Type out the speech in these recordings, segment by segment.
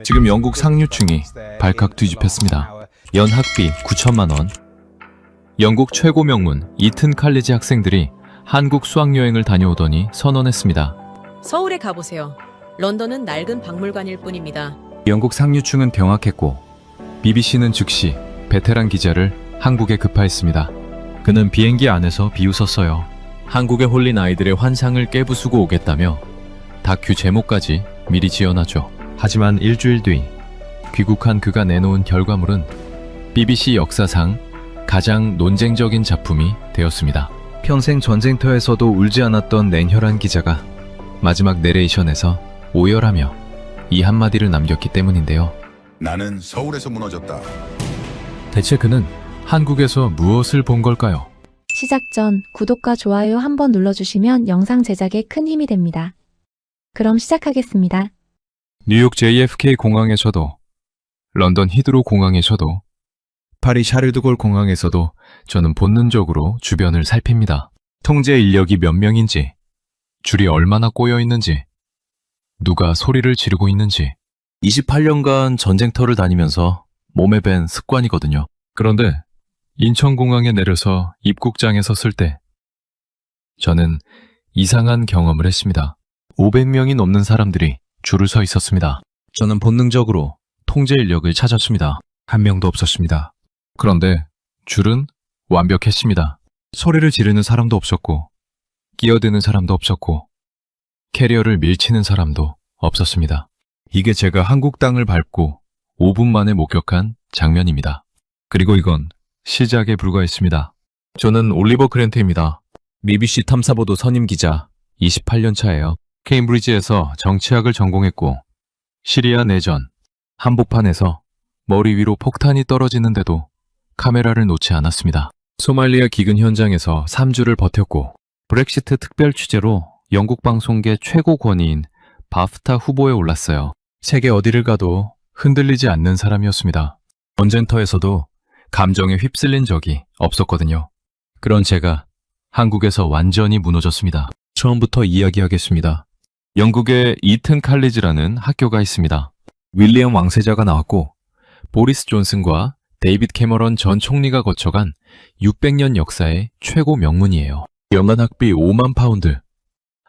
지금 영국 상류층이 발칵 뒤집혔습니다. 연학비 9천만 원. 영국 최고 명문 이튼 칼리지 학생들이 한국 수학여행을 다녀오더니 선언했습니다. 서울에 가보세요. 런던은 낡은 박물관일 뿐입니다. 영국 상류층은 경악했고 BBC는 즉시 베테랑 기자를 한국에 급파했습니다. 그는 비행기 안에서 비웃었어요. 한국에 홀린 아이들의 환상을 깨부수고 오겠다며 다큐 제목까지 미리 지어놨죠. 하지만 일주일 뒤 귀국한 그가 내놓은 결과물은 BBC 역사상 가장 논쟁적인 작품이 되었습니다. 평생 전쟁터에서도 울지 않았던 냉혈한 기자가 마지막 내레이션에서 오열하며 이 한마디를 남겼기 때문인데요. 나는 서울에서 무너졌다. 대체 그는 한국에서 무엇을 본 걸까요? 시작 전 구독과 좋아요 한번 눌러주시면 영상 제작에 큰 힘이 됩니다. 그럼 시작하겠습니다. 뉴욕 JFK 공항에서도, 런던 히드로 공항에서도, 파리 샤르드골 공항에서도 저는 본능적으로 주변을 살핍니다. 통제 인력이 몇 명인지, 줄이 얼마나 꼬여 있는지, 누가 소리를 지르고 있는지. 28년간 전쟁터를 다니면서 몸에 밴 습관이거든요. 그런데 인천공항에 내려서 입국장에 섰을 때 저는 이상한 경험을 했습니다. 500명이 넘는 사람들이 줄을 서 있었습니다. 저는 본능적으로 통제 인력을 찾았습니다. 한 명도 없었습니다. 그런데 줄은 완벽했습니다. 소리를 지르는 사람도 없었고, 끼어드는 사람도 없었고, 캐리어를 밀치는 사람도 없었습니다. 이게 제가 한국 땅을 밟고 5분 만에 목격한 장면입니다. 그리고 이건 시작에 불과했습니다. 저는 올리버 크랜트입니다. BBC 탐사보도 선임 기자 28년 차예요. 케임브리지에서 정치학을 전공했고 시리아 내전, 한복판에서 머리 위로 폭탄이 떨어지는데도 카메라를 놓지 않았습니다. 소말리아 기근 현장에서 3주를 버텼고 브렉시트 특별 취재로 영국 방송계 최고 권위인 바프타 후보에 올랐어요. 세계 어디를 가도 흔들리지 않는 사람이었습니다. 전쟁터에서도 감정에 휩쓸린 적이 없었거든요. 그런 제가 한국에서 완전히 무너졌습니다. 처음부터 이야기하겠습니다. 영국의 이튼 칼리지라는 학교가 있습니다. 윌리엄 왕세자가 나왔고 보리스 존슨과 데이빗 캐머런 전 총리가 거쳐간 600년 역사의 최고 명문이에요. 연간 학비 5만 파운드,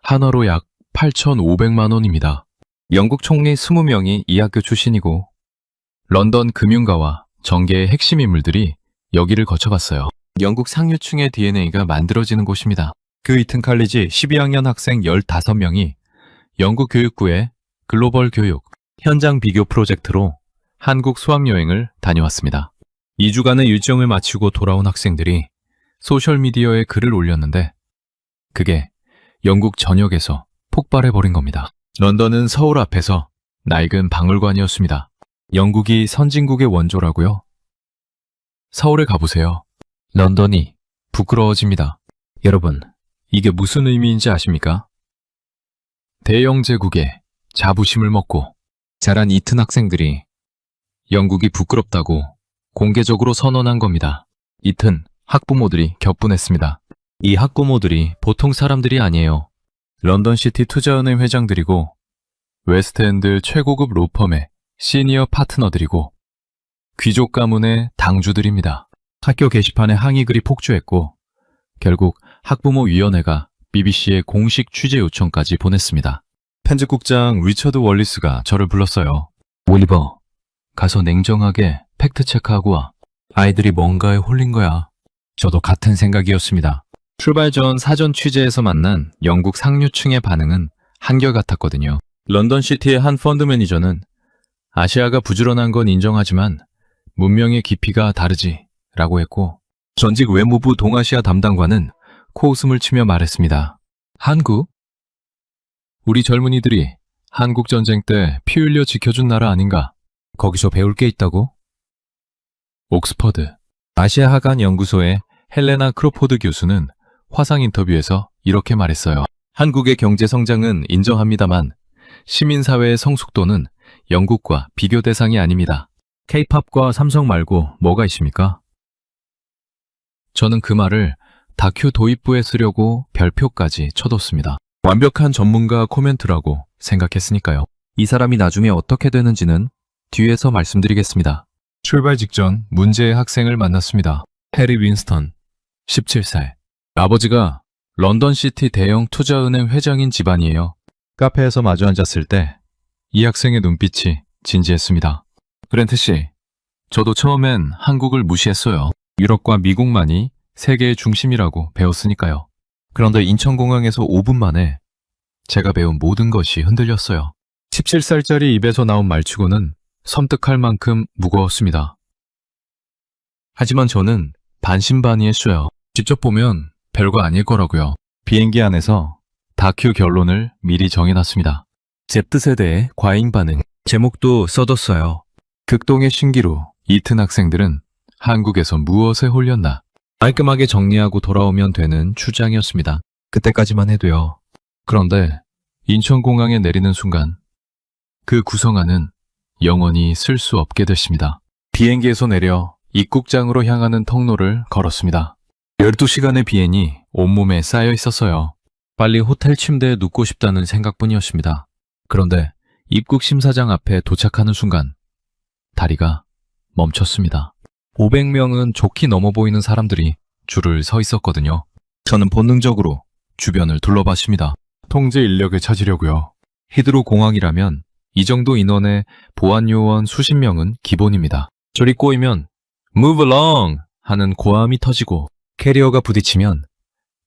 한화로 약 8,500만 원입니다. 영국 총리 20명이 이 학교 출신이고 런던 금융가와 정계의 핵심 인물들이 여기를 거쳐갔어요. 영국 상류층의 DNA가 만들어지는 곳입니다. 그 이튼 칼리지 12학년 학생 15명이 영국 교육부의 글로벌 교육 현장 비교 프로젝트로 한국 수학여행을 다녀왔습니다. 2주간의 일정을 마치고 돌아온 학생들이 소셜미디어에 글을 올렸는데 그게 영국 전역에서 폭발해버린 겁니다. 런던은 서울 앞에서 낡은 박물관이었습니다. 영국이 선진국의 원조라고요? 서울에 가보세요. 런던이 부끄러워집니다. 여러분, 이게 무슨 의미인지 아십니까? 대영 제국의 자부심을 먹고 자란 이튼 학생들이 영국이 부끄럽다고 공개적으로 선언한 겁니다. 이튼 학부모들이 격분했습니다. 이 학부모들이 보통 사람들이 아니에요. 런던시티 투자은행 회장들이고 웨스트엔드 최고급 로펌의 시니어 파트너들이고 귀족 가문의 당주들입니다. 학교 게시판에 항의글이 폭주했고 결국 학부모위원회가 BBC에 공식 취재 요청까지 보냈습니다. 편집국장 리처드 월리스가 저를 불렀어요. 올리버, 가서 냉정하게 팩트체크하고 와. 아이들이 뭔가에 홀린 거야. 저도 같은 생각이었습니다. 출발 전 사전 취재에서 만난 영국 상류층의 반응은 한결같았거든요. 런던시티의 한 펀드 매니저는 아시아가 부지런한 건 인정하지만 문명의 깊이가 다르지 라고 했고 전직 외무부 동아시아 담당관은 코웃음을 치며 말했습니다. 한국? 우리 젊은이들이 한국 전쟁 때 피 흘려 지켜준 나라 아닌가? 거기서 배울 게 있다고? 옥스퍼드 아시아 하간 연구소의 헬레나 크로포드 교수는 화상 인터뷰에서 이렇게 말했어요. 한국의 경제 성장은 인정합니다만 시민사회의 성숙도는 영국과 비교 대상이 아닙니다. K-팝과 삼성 말고 뭐가 있습니까? 저는 그 말을 다큐 도입부에 쓰려고 별표까지 쳐뒀습니다. 완벽한 전문가 코멘트라고 생각했으니까요. 이 사람이 나중에 어떻게 되는지는 뒤에서 말씀드리겠습니다. 출발 직전 문제의 학생을 만났습니다. 해리 윈스턴, 17살. 아버지가 런던시티 대형 투자은행 회장인 집안이에요. 카페에서 마주 앉았을 때 이 학생의 눈빛이 진지했습니다. 브렌트 씨, 저도 처음엔 한국을 무시했어요. 유럽과 미국만이 세계의 중심이라고 배웠으니까요. 그런데 인천공항에서 5분 만에 제가 배운 모든 것이 흔들렸어요. 17살짜리 입에서 나온 말치고는 섬뜩할 만큼 무거웠습니다. 하지만 저는 반신반의했어요. 직접 보면 별거 아닐 거라고요. 비행기 안에서 다큐 결론을 미리 정해놨습니다. Z세대의 과잉 반응. 제목도 써뒀어요. 극동의 신기루, 이튼 학생들은 한국에서 무엇에 홀렸나. 깔끔하게 정리하고 돌아오면 되는 추장이었습니다. 그때까지만 해도요. 그런데 인천공항에 내리는 순간 그 구성안은 영원히 쓸 수 없게 됐습니다. 비행기에서 내려 입국장으로 향하는 통로를 걸었습니다. 12시간의 비행이 온몸에 쌓여 있었어요. 빨리 호텔 침대에 눕고 싶다는 생각뿐이었습니다. 그런데 입국 심사장 앞에 도착하는 순간 다리가 멈췄습니다. 500명은 좋게 넘어 보이는 사람들이 줄을 서 있었거든요. 저는 본능적으로 주변을 둘러봤습니다. 통제 인력을 찾으려고요. 히드로 공항이라면 이 정도 인원의 보안 요원 수십 명은 기본입니다. 줄이 꼬이면 Move along! 하는 고함이 터지고 캐리어가 부딪히면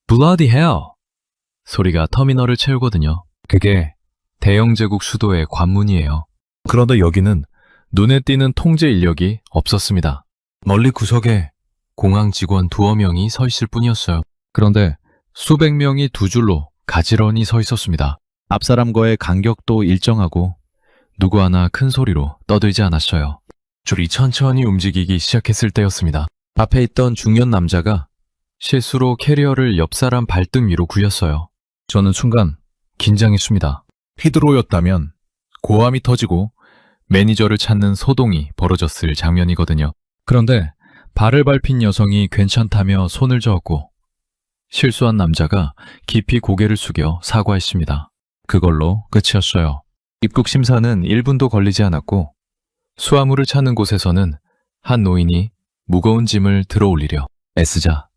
Bloody hell! 소리가 터미널을 채우거든요. 그게 대영 제국 수도의 관문이에요. 그런데 여기는 눈에 띄는 통제 인력이 없었습니다. 멀리 구석에 공항 직원 두어 명이 서 있을 뿐이었어요. 그런데 수백 명이 두 줄로 가지런히 서 있었습니다. 앞 사람과의 간격도 일정하고 누구 하나 큰 소리로 떠들지 않았어요. 줄이 천천히 움직이기 시작했을 때였습니다. 앞에 있던 중년 남자가 실수로 캐리어를 옆 사람 발등 위로 굴렸어요. 저는 순간 긴장했습니다. 히드로였다면 고함이 터지고 매니저를 찾는 소동이 벌어졌을 장면이거든요. 그런데 발을 밟힌 여성이 괜찮다며 손을 저었고 실수한 남자가 깊이 고개를 숙여 사과했습니다. 그걸로 끝이었어요. 입국 심사는 1분도 걸리지 않았고 수화물을 찾는 곳에서는 한 노인이 무거운 짐을 들어올리려 애쓰자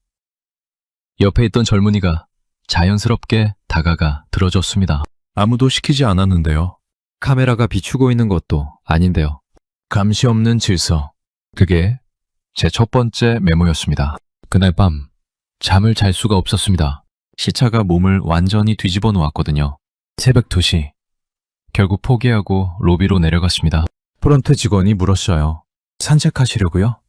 옆에 있던 젊은이가 자연스럽게 다가가 들어줬습니다. 아무도 시키지 않았는데요. 카메라가 비추고 있는 것도 아닌데요. 감시 없는 질서. 그게 제 첫 번째 메모였습니다. 그날 밤 잠을 잘 수가 없었습니다. 시차가 몸을 완전히 뒤집어 놓았거든요. 새벽 2시. 결국 포기하고 로비로 내려갔습니다. 프런트 직원이 물었어요. 산책하시려고요?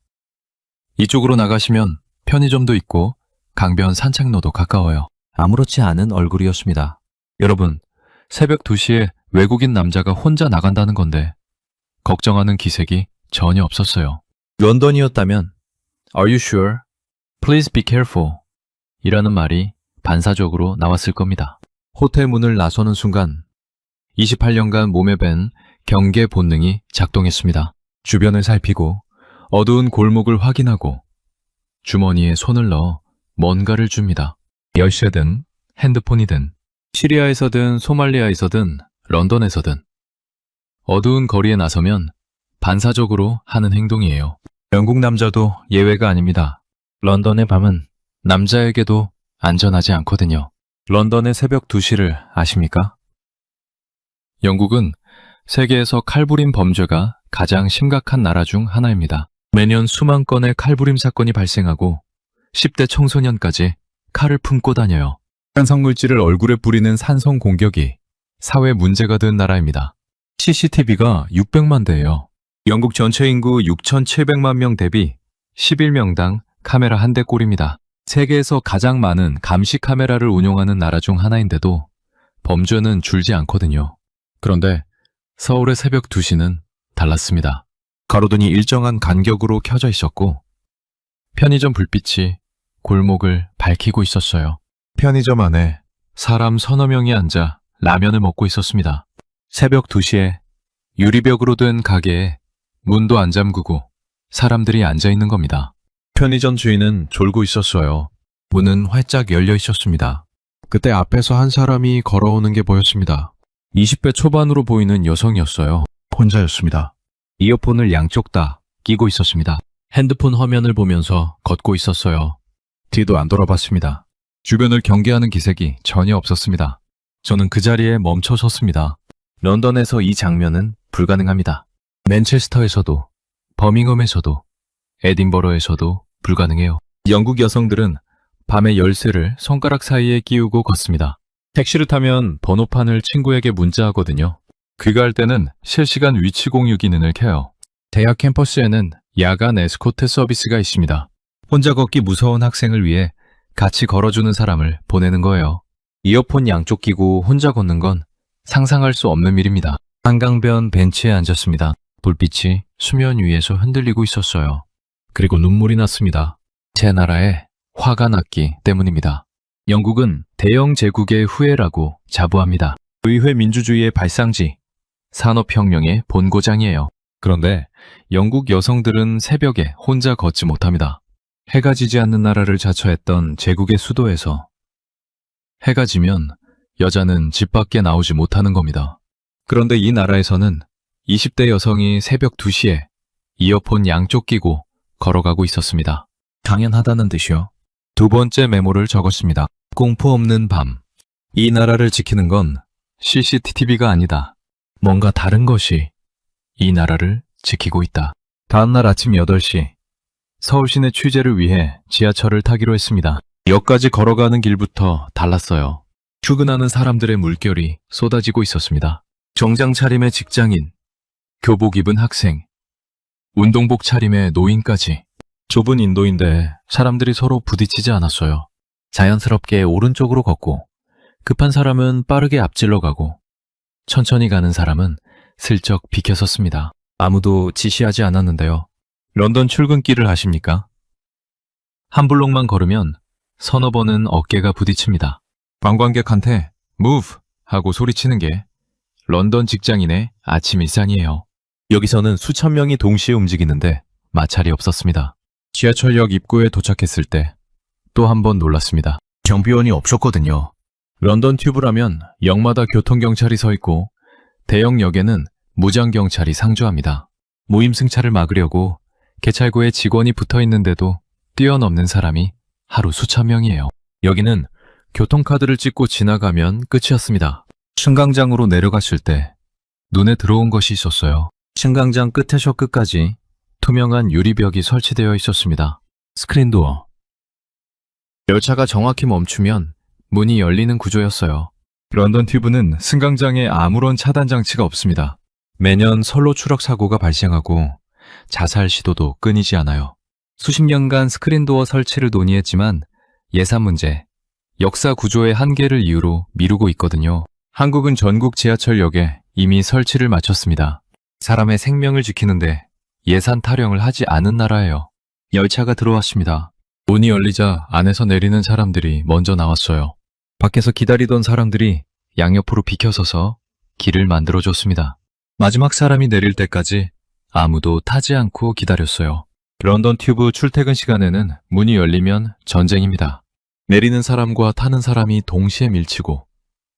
이쪽으로 나가시면 편의점도 있고 강변 산책로도 가까워요. 아무렇지 않은 얼굴이었습니다. 여러분, 새벽 2시에 외국인 남자가 혼자 나간다는 건데 걱정하는 기색이 전혀 없었어요. 런던이었다면 Are you sure? Please be careful. 이라는 말이 반사적으로 나왔을 겁니다. 호텔 문을 나서는 순간 28년간 몸에 밴 경계 본능이 작동했습니다. 주변을 살피고 어두운 골목을 확인하고 주머니에 손을 넣어 뭔가를 줍니다. 열쇠든 핸드폰이든 시리아에서든 소말리아에서든 런던에서든 어두운 거리에 나서면 반사적으로 하는 행동이에요. 영국 남자도 예외가 아닙니다. 런던의 밤은 남자에게도 안전하지 않거든요. 런던의 새벽 2시를 아십니까? 영국은 세계에서 칼부림 범죄가 가장 심각한 나라 중 하나입니다. 매년 수만 건의 칼부림 사건이 발생하고 10대 청소년까지 칼을 품고 다녀요. 산성물질을 얼굴에 뿌리는 산성 공격이 사회 문제가 된 나라입니다. CCTV가 600만 대예요. 영국 전체 인구 6,700만 명 대비 11명당 카메라 한 대 꼴입니다. 세계에서 가장 많은 감시 카메라를 운용하는 나라 중 하나인데도 범죄는 줄지 않거든요. 그런데 서울의 새벽 2시는 달랐습니다. 가로등이 일정한 간격으로 켜져 있었고 편의점 불빛이 골목을 밝히고 있었어요. 편의점 안에 사람 서너 명이 앉아 라면을 먹고 있었습니다. 새벽 2시에 유리벽으로 된 가게에 문도 안 잠그고 사람들이 앉아 있는 겁니다. 편의점 주인은 졸고 있었어요. 문은 활짝 열려 있었습니다. 그때 앞에서 한 사람이 걸어오는 게 보였습니다. 20대 초반으로 보이는 여성이었어요. 혼자였습니다. 이어폰을 양쪽 다 끼고 있었습니다. 핸드폰 화면을 보면서 걷고 있었어요. 뒤도 안 돌아봤습니다. 주변을 경계하는 기색이 전혀 없었습니다. 저는 그 자리에 멈춰 섰습니다. 런던에서 이 장면은 불가능합니다. 맨체스터에서도, 버밍엄에서도, 에딘버러에서도 불가능해요. 영국 여성들은 밤에 열쇠를 손가락 사이에 끼우고 걷습니다. 택시를 타면 번호판을 친구에게 문자하거든요. 귀가할 때는 실시간 위치 공유 기능을 켜요. 대학 캠퍼스에는 야간 에스코트 서비스가 있습니다. 혼자 걷기 무서운 학생을 위해 같이 걸어주는 사람을 보내는 거예요. 이어폰 양쪽 끼고 혼자 걷는 건 상상할 수 없는 일입니다. 한강변 벤치에 앉았습니다. 불빛이 수면 위에서 흔들리고 있었어요. 그리고 눈물이 났습니다. 제 나라에 화가 났기 때문입니다. 영국은 대영 제국의 후예라고 자부합니다. 의회 민주주의의 발상지, 산업혁명의 본고장이에요. 그런데 영국 여성들은 새벽에 혼자 걷지 못합니다. 해가 지지 않는 나라를 자처했던 제국의 수도에서 해가 지면 여자는 집 밖에 나오지 못하는 겁니다. 그런데 이 나라에서는 20대 여성이 새벽 2시에 이어폰 양쪽 끼고 걸어가고 있었습니다. 당연하다는 듯이요. 두 번째 메모를 적었습니다. 공포 없는 밤. 이 나라를 지키는 건 CCTV가 아니다. 뭔가 다른 것이 이 나라를 지키고 있다. 다음날 아침 8시, 서울 시내 취재를 위해 지하철을 타기로 했습니다. 역까지 걸어가는 길부터 달랐어요. 출근하는 사람들의 물결이 쏟아지고 있었습니다. 정장 차림의 직장인, 교복 입은 학생, 운동복 차림의 노인까지. 좁은 인도인데 사람들이 서로 부딪히지 않았어요. 자연스럽게 오른쪽으로 걷고, 급한 사람은 빠르게 앞질러 가고, 천천히 가는 사람은 슬쩍 비켜섰습니다. 아무도 지시하지 않았는데요. 런던 출근길을 아십니까? 한 블록만 걸으면 서너 번은 어깨가 부딪힙니다. 관광객한테 move 하고 소리치는 게 런던 직장인의 아침 일상이에요. 여기서는 수천 명이 동시에 움직이는데 마찰이 없었습니다. 지하철역 입구에 도착했을 때 또 한 번 놀랐습니다. 정비원이 없었거든요. 런던 튜브라면 역마다 교통경찰이 서 있고 대형 역에는 무장경찰이 상주합니다. 무임승차를 막으려고 개찰구에 직원이 붙어 있는데도 뛰어넘는 사람이 하루 수천 명이에요. 여기는 교통카드를 찍고 지나가면 끝이었습니다. 승강장으로 내려갔을 때 눈에 들어온 것이 있었어요. 승강장 끝에서 끝까지 투명한 유리벽이 설치되어 있었습니다. 스크린도어. 열차가 정확히 멈추면 문이 열리는 구조였어요. 런던 튜브는 승강장에 아무런 차단 장치가 없습니다. 매년 선로 추락 사고가 발생하고 자살 시도도 끊이지 않아요. 수십 년간 스크린도어 설치를 논의했지만 예산 문제, 역사 구조의 한계를 이유로 미루고 있거든요. 한국은 전국 지하철역에 이미 설치를 마쳤습니다. 사람의 생명을 지키는데 예산 타령을 하지 않은 나라예요. 열차가 들어왔습니다. 문이 열리자 안에서 내리는 사람들이 먼저 나왔어요. 밖에서 기다리던 사람들이 양옆으로 비켜서서 길을 만들어줬습니다. 마지막 사람이 내릴 때까지 아무도 타지 않고 기다렸어요. 런던 튜브 출퇴근 시간에는 문이 열리면 전쟁입니다. 내리는 사람과 타는 사람이 동시에 밀치고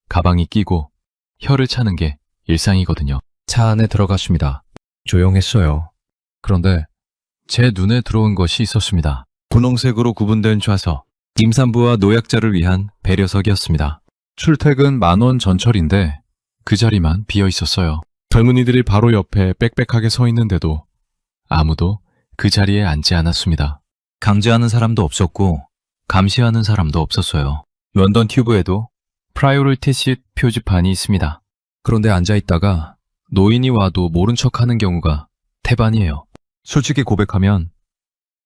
가방이 끼고 혀를 차는 게 일상이거든요. 차 안에 들어갔습니다. 조용했어요. 그런데 제 눈에 들어온 것이 있었습니다. 분홍색으로 구분된 좌석, 임산부와 노약자를 위한 배려석이었습니다. 출퇴근 10,000원 전철인데 그 자리만 비어 있었어요. 젊은이들이 바로 옆에 빽빽하게 서 있는데도 아무도 그 자리에 앉지 않았습니다. 강제하는 사람도 없었고 감시하는 사람도 없었어요. 런던 튜브에도 프라이오리티 씰 표지판이 있습니다. 그런데 앉아있다가 노인이 와도 모른 척하는 경우가 태반이에요. 솔직히 고백하면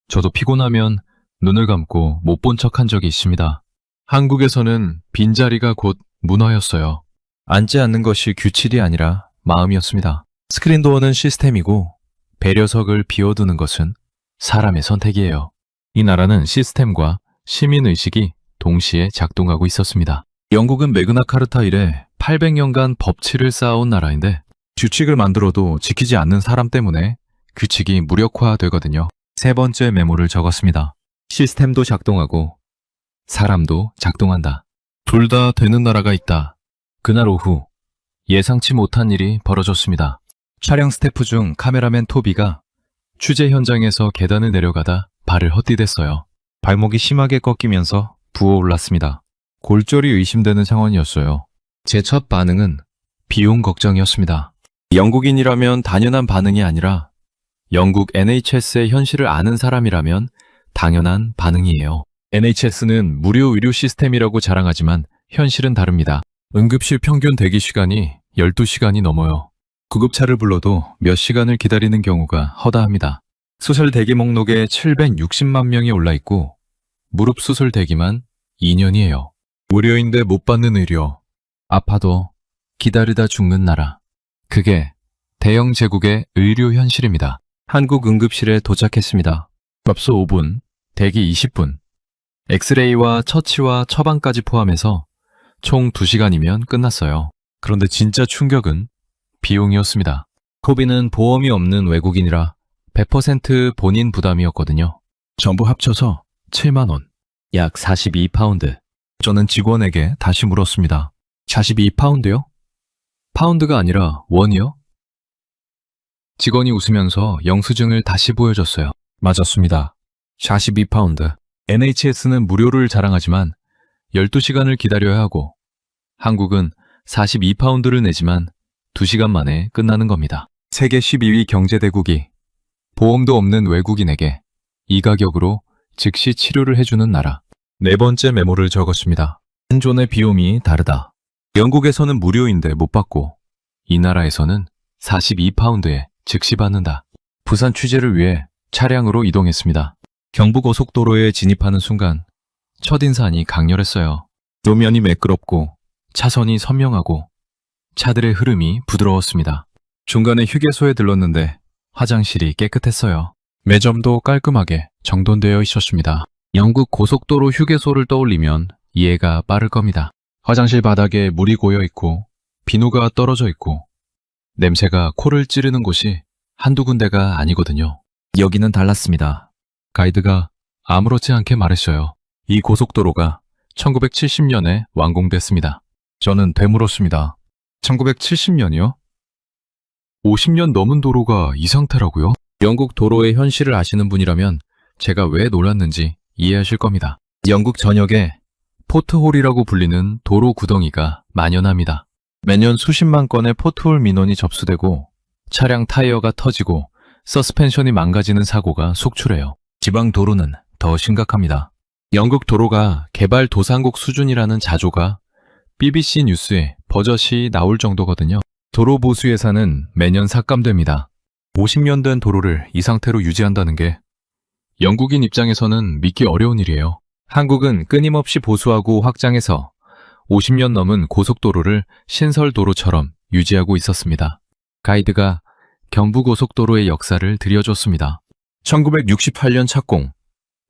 저도 피곤하면 눈을 감고 못 본 척한 적이 있습니다. 한국에서는 빈자리가 곧 문화였어요. 앉지 않는 것이 규칙이 아니라 마음이었습니다. 스크린도어는 시스템이고 배려석을 비워두는 것은 사람의 선택이에요. 이 나라는 시스템과 시민의식이 동시에 작동하고 있었습니다. 영국은 매그나카르타 이래 800년간 법치를 쌓아온 나라인데 규칙을 만들어도 지키지 않는 사람 때문에 규칙이 무력화되거든요. 세 번째 메모를 적었습니다. 시스템도 작동하고 사람도 작동한다. 둘 다 되는 나라가 있다. 그날 오후 예상치 못한 일이 벌어졌습니다. 촬영 스태프 중 카메라맨 토비가 취재 현장에서 계단을 내려가다 발을 헛디뎠어요. 발목이 심하게 꺾이면서 부어올랐습니다. 골절이 의심되는 상황이었어요. 제 첫 반응은 비용 걱정이었습니다. 영국인이라면 당연한 반응이 아니라 영국 NHS의 현실을 아는 사람이라면 당연한 반응이에요. NHS는 무료 의료 시스템이라고 자랑하지만 현실은 다릅니다. 응급실 평균 대기 시간이 12시간이 넘어요. 구급차를 불러도 몇 시간을 기다리는 경우가 허다합니다. 수술 대기 목록에 760만 명이 올라 있고 무릎 수술 대기만 2년이에요. 무료인데 못 받는 의료. 아파도 기다리다 죽는 나라. 그게 대영 제국의 의료 현실입니다. 한국 응급실에 도착했습니다. 접수 5분, 대기 20분. 엑스레이와 처치와 처방까지 포함해서 총 2시간이면 끝났어요. 그런데 진짜 충격은 비용이었습니다. 토비는 보험이 없는 외국인이라 100% 본인 부담이었거든요. 전부 합쳐서 7만 원, 약 42파운드. 저는 직원에게 다시 물었습니다. 42파운드요? 파운드가 아니라 원이요? 직원이 웃으면서 영수증을 다시 보여줬어요. 맞았습니다. 42파운드. NHS는 무료를 자랑하지만 12시간을 기다려야 하고 한국은 42파운드를 내지만 2시간 만에 끝나는 겁니다. 세계 12위 경제대국이 보험도 없는 외국인에게 이 가격으로 즉시 치료를 해주는 나라. 네 번째 메모를 적었습니다. 생존의 비용이 다르다. 영국에서는 무료인데 못 받고 이 나라에서는 42파운드에 즉시 받는다. 부산 취재를 위해 차량으로 이동했습니다. 경부고속도로에 진입하는 순간 첫인상이 강렬했어요. 도면이 매끄럽고 차선이 선명하고 차들의 흐름이 부드러웠습니다. 중간에 휴게소에 들렀는데 화장실이 깨끗했어요. 매점도 깔끔하게 정돈되어 있었습니다. 영국 고속도로 휴게소를 떠올리면 이해가 빠를 겁니다. 화장실 바닥에 물이 고여 있고 비누가 떨어져 있고 냄새가 코를 찌르는 곳이 한두 군데가 아니거든요. 여기는 달랐습니다. 가이드가 아무렇지 않게 말했어요. 이 고속도로가 1970년에 완공됐습니다. 저는 되물었습니다. 1970년이요? 50년 넘은 도로가 이 상태라고요? 영국 도로의 현실을 아시는 분이라면 제가 왜 놀랐는지 이해하실 겁니다. 영국 전역에 포트홀이라고 불리는 도로 구덩이가 만연합니다. 매년 수십만 건의 포트홀 민원이 접수되고 차량 타이어가 터지고 서스펜션이 망가지는 사고가 속출해요. 지방 도로는 더 심각합니다. 영국 도로가 개발도상국 수준이라는 자조가 BBC 뉴스에 버젓이 나올 정도거든요. 도로 보수 예산은 매년 삭감됩니다. 50년 된 도로를 이 상태로 유지한다는 게 영국인 입장에서는 믿기 어려운 일이에요. 한국은 끊임없이 보수하고 확장해서 50년 넘은 고속도로를 신설도로처럼 유지하고 있었습니다. 가이드가 경부고속도로의 역사를 들려줬습니다. 1968년 착공,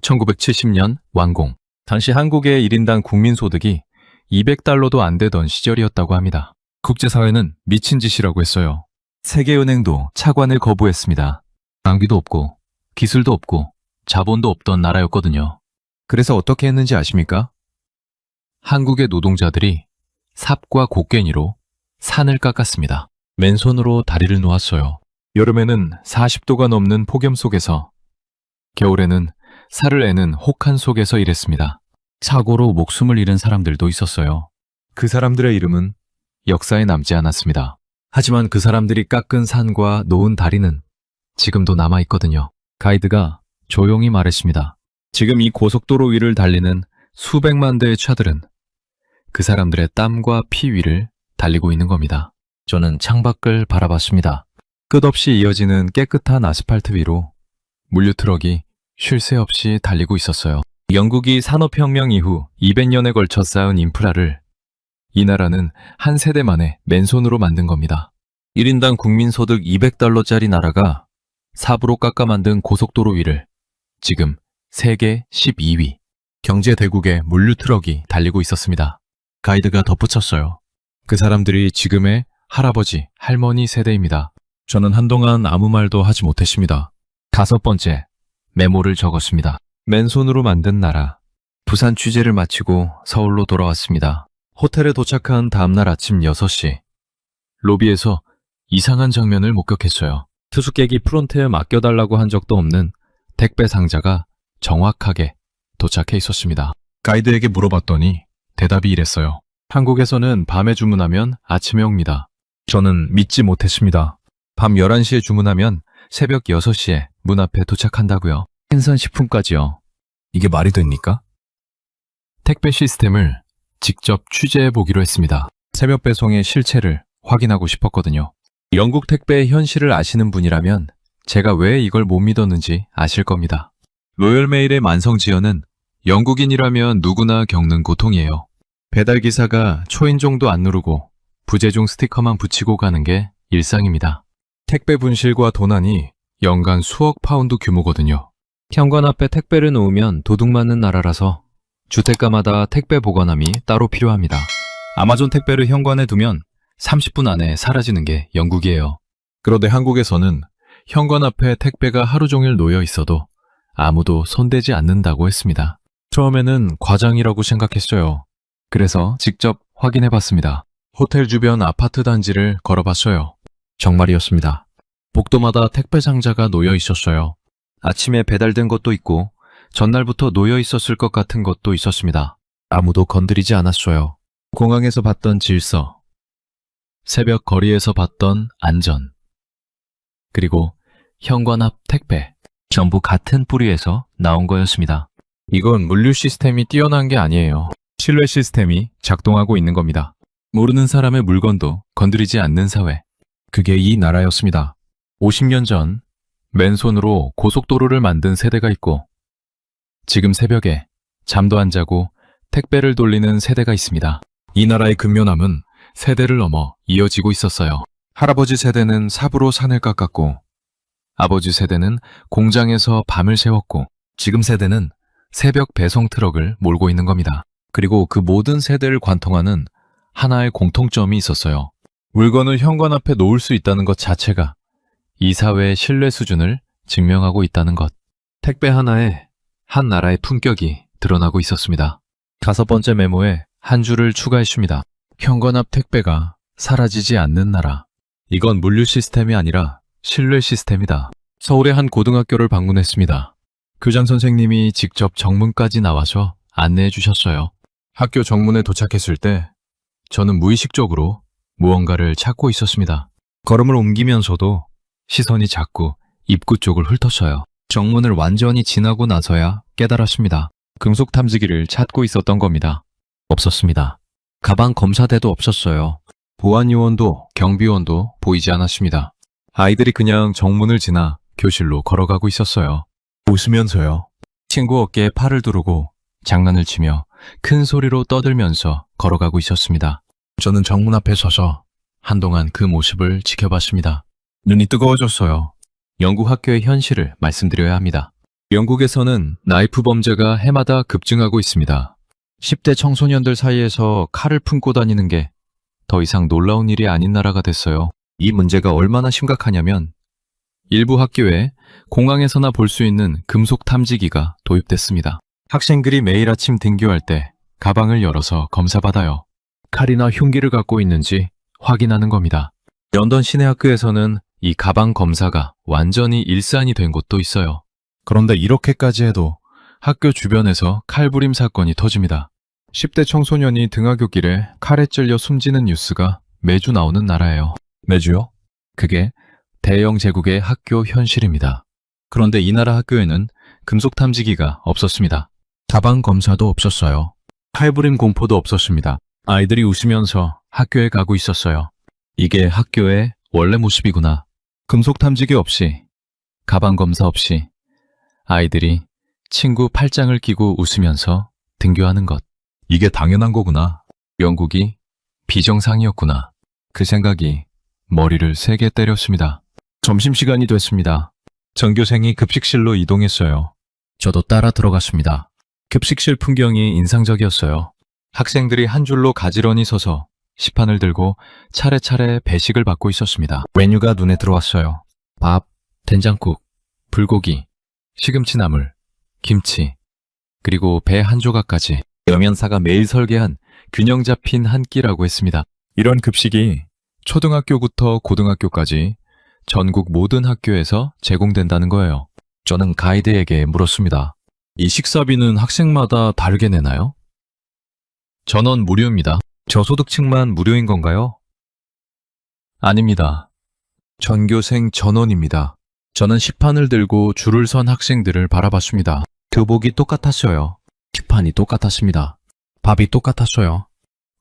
1970년 완공. 당시 한국의 1인당 국민소득이 200달러도 안 되던 시절이었다고 합니다. 국제사회는 미친 짓이라고 했어요. 세계은행도 차관을 거부했습니다. 낭비도 없고 기술도 없고 자본도 없던 나라였거든요. 그래서 어떻게 했는지 아십니까? 한국의 노동자들이 삽과 곡괭이로 산을 깎았습니다. 맨손으로 다리를 놓았어요. 여름에는 40도가 넘는 폭염 속에서, 겨울에는 살을 애는 혹한 속에서 일했습니다. 사고로 목숨을 잃은 사람들도 있었어요. 그 사람들의 이름은 역사에 남지 않았습니다. 하지만 그 사람들이 깎은 산과 놓은 다리는 지금도 남아있거든요. 가이드가 조용히 말했습니다. 지금 이 고속도로 위를 달리는 수백만 대의 차들은 그 사람들의 땀과 피 위를 달리고 있는 겁니다. 저는 창밖을 바라봤습니다. 끝없이 이어지는 깨끗한 아스팔트 위로 물류트럭이 쉴 새 없이 달리고 있었어요. 영국이 산업혁명 이후 200년에 걸쳐 쌓은 인프라를 이 나라는 한 세대 만에 맨손으로 만든 겁니다. 1인당 국민소득 200달러짜리 나라가 삽으로 깎아 만든 고속도로 위를 지금 세계 12위 경제대국의 물류트럭이 달리고 있었습니다. 가이드가 덧붙였어요. 그 사람들이 지금의 할아버지, 할머니 세대입니다. 저는 한동안 아무 말도 하지 못했습니다. 5번째, 메모를 적었습니다. 맨손으로 만든 나라. 부산 취재를 마치고 서울로 돌아왔습니다. 호텔에 도착한 다음날 아침 6시. 로비에서 이상한 장면을 목격했어요. 투숙객이 프론트에 맡겨달라고 한 적도 없는 택배 상자가 정확하게 도착해 있었습니다. 가이드에게 물어봤더니 대답이 이랬어요. 한국에서는 밤에 주문하면 아침에 옵니다. 저는 믿지 못했습니다. 밤 11시에 주문하면 새벽 6시에 문 앞에 도착한다고요. 신선식품까지요. 이게 말이 됩니까? 택배 시스템을 직접 취재해 보기로 했습니다. 새벽 배송의 실체를 확인하고 싶었거든요. 영국 택배의 현실을 아시는 분이라면 제가 왜 이걸 못 믿었는지 아실 겁니다. 로열메일의 만성지연은 영국인이라면 누구나 겪는 고통이에요. 배달기사가 초인종도 안 누르고 부재중 스티커만 붙이고 가는 게 일상입니다. 택배 분실과 도난이 연간 수억 파운드 규모거든요. 현관 앞에 택배를 놓으면 도둑 맞는 나라라서 주택가마다 택배 보관함이 따로 필요합니다. 아마존 택배를 현관에 두면 30분 안에 사라지는 게 영국이에요. 그런데 한국에서는 현관 앞에 택배가 하루 종일 놓여 있어도 아무도 손대지 않는다고 했습니다. 처음에는 과장이라고 생각했어요. 그래서 직접 확인해 봤습니다. 호텔 주변 아파트 단지를 걸어봤어요. 정말이었습니다. 복도마다 택배 상자가 놓여 있었어요. 아침에 배달된 것도 있고 전날부터 놓여 있었을 것 같은 것도 있었습니다. 아무도 건드리지 않았어요. 공항에서 봤던 질서, 새벽 거리에서 봤던 안전, 그리고 현관 앞 택배, 전부 같은 뿌리에서 나온 거였습니다. 이건 물류 시스템이 뛰어난 게 아니에요. 신뢰 시스템이 작동하고 있는 겁니다. 모르는 사람의 물건도 건드리지 않는 사회. 그게 이 나라였습니다. 50년 전 맨손으로 고속도로를 만든 세대가 있고 지금 새벽에 잠도 안 자고 택배를 돌리는 세대가 있습니다. 이 나라의 근면함은 세대를 넘어 이어지고 있었어요. 할아버지 세대는 삽으로 산을 깎았고 아버지 세대는 공장에서 밤을 새웠고 지금 세대는 새벽 배송 트럭을 몰고 있는 겁니다. 그리고 그 모든 세대를 관통하는 하나의 공통점이 있었어요. 물건을 현관 앞에 놓을 수 있다는 것 자체가 이 사회의 신뢰 수준을 증명하고 있다는 것. 택배 하나에 한 나라의 품격이 드러나고 있었습니다. 5번째 메모에 한 줄을 추가했습니다. 현관 앞 택배가 사라지지 않는 나라. 이건 물류 시스템이 아니라 신뢰 시스템이다. 서울의 한 고등학교를 방문했습니다. 교장 선생님이 직접 정문까지 나와서 안내해 주셨어요. 학교 정문에 도착했을 때 저는 무의식적으로 무언가를 찾고 있었습니다. 걸음을 옮기면서도 시선이 자꾸 입구 쪽을 훑었어요. 정문을 완전히 지나고 나서야 깨달았습니다. 금속 탐지기를 찾고 있었던 겁니다. 없었습니다. 가방 검사대도 없었어요. 보안 요원도 경비원도 보이지 않았습니다. 아이들이 그냥 정문을 지나 교실로 걸어가고 있었어요. 웃으면서요. 친구 어깨에 팔을 두르고 장난을 치며 큰 소리로 떠들면서 걸어가고 있었습니다. 저는 정문 앞에 서서 한동안 그 모습을 지켜봤습니다. 눈이 뜨거워졌어요. 영국 학교의 현실을 말씀드려야 합니다. 영국에서는 나이프 범죄가 해마다 급증하고 있습니다. 10대 청소년들 사이에서 칼을 품고 다니는 게 더 이상 놀라운 일이 아닌 나라가 됐어요. 이 문제가 얼마나 심각하냐면 일부 학교에 공항에서나 볼 수 있는 금속 탐지기가 도입됐습니다. 학생들이 매일 아침 등교할 때 가방을 열어서 검사받아요. 칼이나 흉기를 갖고 있는지 확인하는 겁니다. 런던 시내 학교에서는 이 가방 검사가 완전히 일상이 된 곳도 있어요. 그런데 이렇게까지 해도 학교 주변에서 칼부림 사건이 터집니다. 10대 청소년이 등하굣길에 칼에 찔려 숨지는 뉴스가 매주 나오는 나라예요. 매주요? 그게 대영 제국의 학교 현실입니다. 그런데 이 나라 학교에는 금속 탐지기가 없었습니다. 가방 검사도 없었어요. 칼부림 공포도 없었습니다. 아이들이 웃으면서 학교에 가고 있었어요. 이게 학교의 원래 모습이구나. 금속 탐지기 없이, 가방 검사 없이 아이들이 친구 팔짱을 끼고 웃으면서 등교하는 것. 이게 당연한 거구나. 영국이 비정상이었구나. 그 생각이 머리를 세게 때렸습니다. 점심시간이 됐습니다. 전교생이 급식실로 이동했어요. 저도 따라 들어갔습니다. 급식실 풍경이 인상적이었어요. 학생들이 한 줄로 가지런히 서서 시판을 들고 차례차례 배식을 받고 있었습니다. 메뉴가 눈에 들어왔어요. 밥, 된장국, 불고기, 시금치 나물, 김치, 그리고 배 한 조각까지 염연사가 매일 설계한 균형 잡힌 한 끼라고 했습니다. 이런 급식이 초등학교부터 고등학교까지 전국 모든 학교에서 제공된다는 거예요. 저는 가이드에게 물었습니다. 이 식사비는 학생마다 다르게 내나요? 전원 무료입니다. 저소득층만 무료인 건가요? 아닙니다. 전교생 전원입니다. 저는 식판을 들고 줄을 선 학생들을 바라봤습니다. 교복이 똑같았어요. 식판이 똑같았습니다. 밥이 똑같았어요.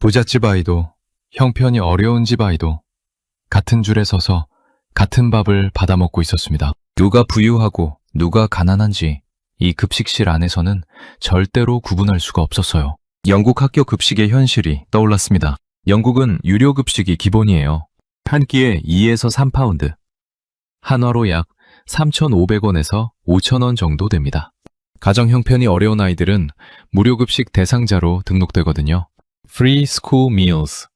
부잣집 아이도 형편이 어려운 집 아이도 같은 줄에 서서 같은 밥을 받아먹고 있었습니다. 누가 부유하고 누가 가난한지 이 급식실 안에서는 절대로 구분할 수가 없었어요. 영국 학교 급식의 현실이 떠올랐습니다. 영국은 유료 급식이 기본이에요. 한 끼에 2에서 3파운드. 한화로 약 3,500원에서 5,000원 정도 됩니다. 가정 형편이 어려운 아이들은 무료 급식 대상자로 등록되거든요. Free School Meals,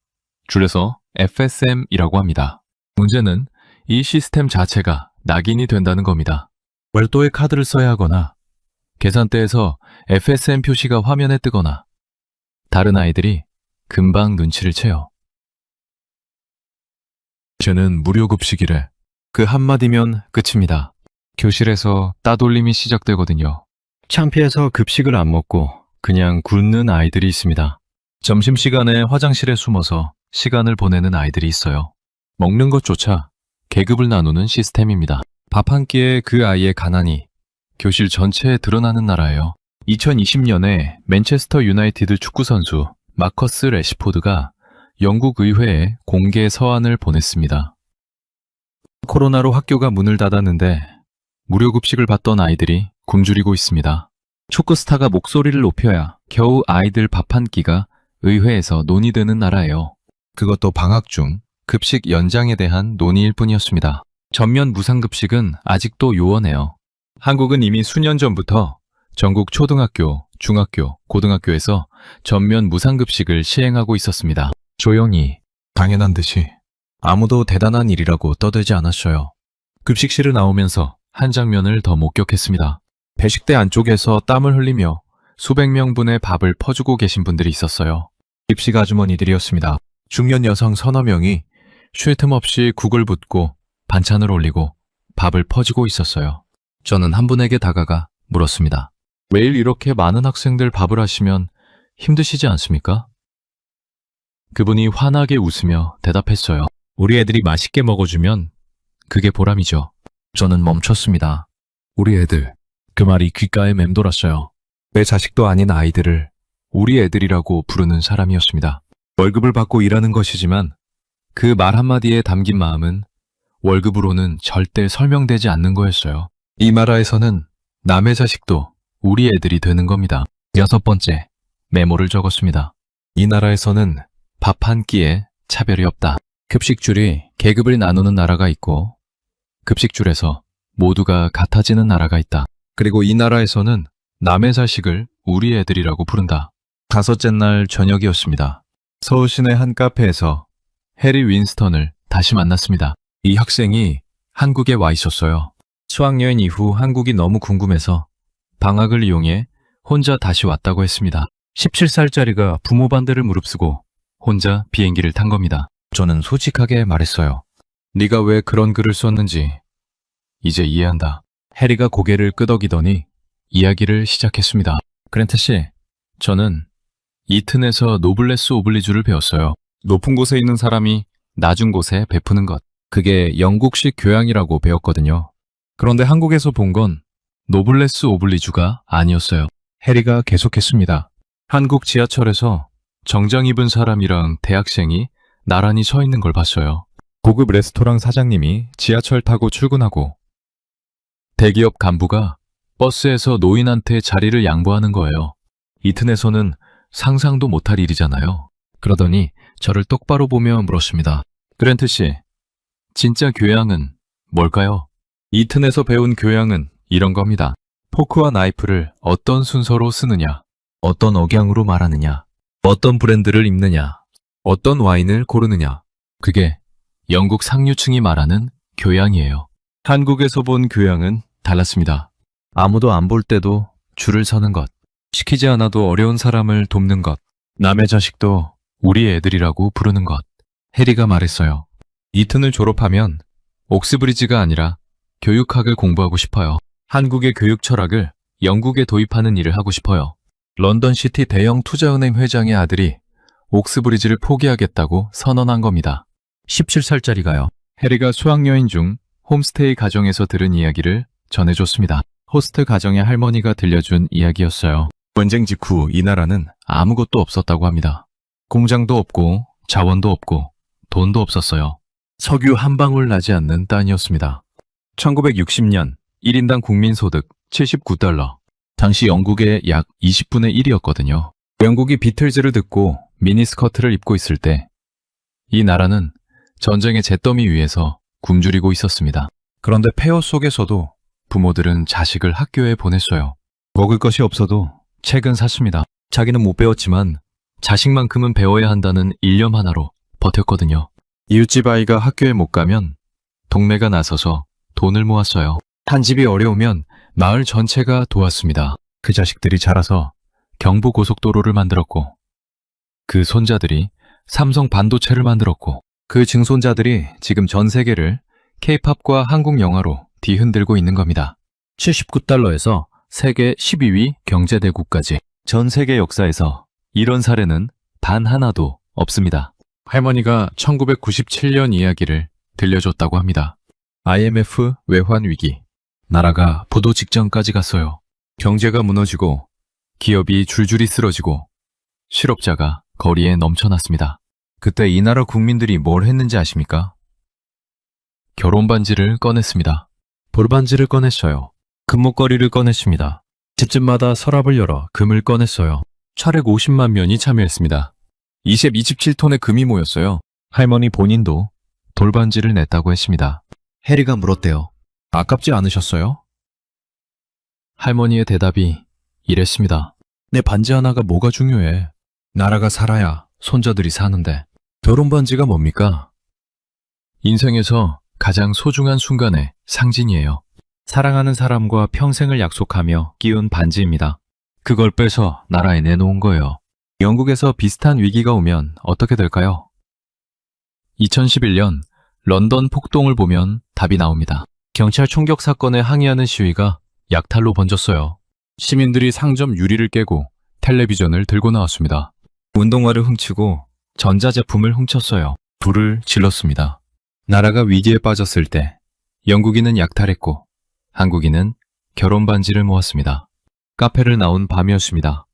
줄여서 FSM이라고 합니다. 문제는 이 시스템 자체가 낙인이 된다는 겁니다. 별도의 카드를 써야 하거나 계산대에서 FSM 표시가 화면에 뜨거나 다른 아이들이 금방 눈치를 채요. 쟤는 무료 급식이래. 그 한마디면 끝입니다. 교실에서 따돌림이 시작되거든요. 창피해서 급식을 안 먹고 그냥 굶는 아이들이 있습니다. 점심시간에 화장실에 숨어서 시간을 보내는 아이들이 있어요. 먹는 것조차 계급을 나누는 시스템입니다. 밥 한 끼에 그 아이의 가난이 교실 전체에 드러나는 나라예요. 2020년에 맨체스터 유나이티드 축구선수 마커스 레시포드가 영국 의회에 공개 서한을 보냈습니다. 코로나로 학교가 문을 닫았는데 무료 급식을 받던 아이들이 굶주리고 있습니다. 축구 스타가 목소리를 높여야 겨우 아이들 밥 한 끼가 의회에서 논의되는 나라예요. 그것도 방학 중 급식 연장에 대한 논의일 뿐이었습니다. 전면 무상급식은 아직도 요원해요. 한국은 이미 수년 전부터 전국 초등학교, 중학교, 고등학교에서 전면 무상급식을 시행하고 있었습니다. 조용히, 당연한 듯이 아무도 대단한 일이라고 떠들지 않았어요. 급식실을 나오면서 한 장면을 더 목격했습니다. 배식대 안쪽에서 땀을 흘리며 수백 명분의 밥을 퍼주고 계신 분들이 있었어요. 입식 아주머니들이었습니다. 중년 여성 서너 명이 쉴 틈 없이 국을 붓고 반찬을 올리고 밥을 퍼주고 있었어요. 저는 한 분에게 다가가 물었습니다. 매일 이렇게 많은 학생들 밥을 하시면 힘드시지 않습니까? 그분이 환하게 웃으며 대답했어요. 우리 애들이 맛있게 먹어주면 그게 보람이죠. 저는 멈췄습니다. 우리 애들, 그 말이 귓가에 맴돌았어요. 내 자식도 아닌 아이들을 우리 애들이라고 부르는 사람이었습니다. 월급을 받고 일하는 것이지만 그 말 한마디에 담긴 마음은 월급으로는 절대 설명되지 않는 거였어요. 이 나라에서는 남의 자식도 우리 애들이 되는 겁니다. 6번째, 메모를 적었습니다. 이 나라에서는 밥 한 끼에 차별이 없다. 급식줄이 계급을 나누는 나라가 있고 급식줄에서 모두가 같아지는 나라가 있다. 그리고 이 나라에서는 남의 자식을 우리 애들이라고 부른다. 5째 날 저녁이었습니다. 서울 시내 한 카페에서 해리 윈스턴을 다시 만났습니다. 이 학생이 한국에 와 있었어요. 수학여행 이후 한국이 너무 궁금해서 방학을 이용해 혼자 다시 왔다고 했습니다. 17살짜리가 부모 반대를 무릅쓰고 혼자 비행기를 탄 겁니다. 저는 솔직하게 말했어요. 네가 왜 그런 글을 썼는지 이제 이해한다. 해리가 고개를 끄덕이더니 이야기를 시작했습니다. 그랜트 씨, 저는 이튼에서 노블레스 오블리주를 배웠어요. 높은 곳에 있는 사람이 낮은 곳에 베푸는 것. 그게 영국식 교양이라고 배웠거든요. 그런데 한국에서 본 건 노블레스 오블리주가 아니었어요. 해리가 계속했습니다. 한국 지하철에서 정장 입은 사람이랑 대학생이 나란히 서 있는 걸 봤어요. 고급 레스토랑 사장님이 지하철 타고 출근하고 대기업 간부가 버스에서 노인한테 자리를 양보하는 거예요. 이튼에서는 상상도 못할 일이잖아요. 그러더니 저를 똑바로 보며 물었습니다. 그랜트 씨, 진짜 교양은 뭘까요? 이튼에서 배운 교양은 이런 겁니다. 포크와 나이프를 어떤 순서로 쓰느냐, 어떤 억양으로 말하느냐, 어떤 브랜드를 입느냐, 어떤 와인을 고르느냐. 그게 영국 상류층이 말하는 교양이에요. 한국에서 본 교양은 달랐습니다. 아무도 안 볼 때도 줄을 서는 것, 시키지 않아도 어려운 사람을 돕는 것, 남의 자식도 우리 애들이라고 부르는 것. 해리가 말했어요. 이튼을 졸업하면 옥스브리지가 아니라 교육학을 공부하고 싶어요. 한국의 교육 철학을 영국에 도입하는 일을 하고 싶어요. 런던시티 대형 투자은행 회장의 아들이 옥스브리지를 포기하겠다고 선언한 겁니다. 17살짜리가요. 해리가 수학여행 중 홈스테이 가정에서 들은 이야기를 전해줬습니다. 호스트 가정의 할머니가 들려준 이야기였어요. 전쟁 직후 이 나라는 아무것도 없었다고 합니다. 공장도 없고 자원도 없고 돈도 없었어요. 석유 한 방울 나지 않는 땅이었습니다. 1960년 1인당 국민소득 79달러. 당시 영국의 약 20분의 1이었거든요. 영국이 비틀즈를 듣고 미니스커트를 입고 있을 때 이 나라는 전쟁의 잿더미 위에서 굶주리고 있었습니다. 그런데 폐허 속에서도 부모들은 자식을 학교에 보냈어요. 먹을 것이 없어도 책은 샀습니다. 자기는 못 배웠지만 자식만큼은 배워야 한다는 일념 하나로 버텼거든요. 이웃집 아이가 학교에 못 가면 동네가 나서서 돈을 모았어요. 한 집이 어려우면 마을 전체가 도왔습니다. 그 자식들이 자라서 경부고속도로를 만들었고 그 손자들이 삼성 반도체를 만들었고 그 증손자들이 지금 전 세계를 K-팝과 한국 영화로 뒤흔들고 있는 겁니다. 79달러에서 세계 12위 경제대국까지. 전 세계 역사에서 이런 사례는 단 하나도 없습니다. 할머니가 1997년 이야기를 들려줬다고 합니다. IMF 외환 위기. 나라가 부도 직전까지 갔어요. 경제가 무너지고 기업이 줄줄이 쓰러지고 실업자가 거리에 넘쳐났습니다. 그때 이 나라 국민들이 뭘 했는지 아십니까? 결혼 반지를 꺼냈습니다. 볼반지를 꺼냈어요. 금목걸이를 꺼냈습니다. 집집마다 서랍을 열어 금을 꺼냈어요. 차례 50만 명이 참여했습니다. 27톤의 금이 모였어요. 할머니 본인도 돌반지를 냈다고 했습니다. 해리가 물었대요. 아깝지 않으셨어요? 할머니의 대답이 이랬습니다. 내 반지 하나가 뭐가 중요해. 나라가 살아야 손자들이 사는데. 결혼 반지가 뭡니까? 인생에서 가장 소중한 순간의 상징이에요. 사랑하는 사람과 평생을 약속하며 끼운 반지입니다. 그걸 빼서 나라에 내놓은 거예요. 영국에서 비슷한 위기가 오면 어떻게 될까요? 2011년 런던 폭동을 보면 답이 나옵니다. 경찰 총격 사건에 항의하는 시위가 약탈로 번졌어요. 시민들이 상점 유리를 깨고 텔레비전을 들고 나왔습니다. 운동화를 훔치고 전자제품을 훔쳤어요. 불을 질렀습니다. 나라가 위기에 빠졌을 때 영국인은 약탈했고 한국인은 결혼 반지를 모았습니다. 카페를 나온 밤이었습니다.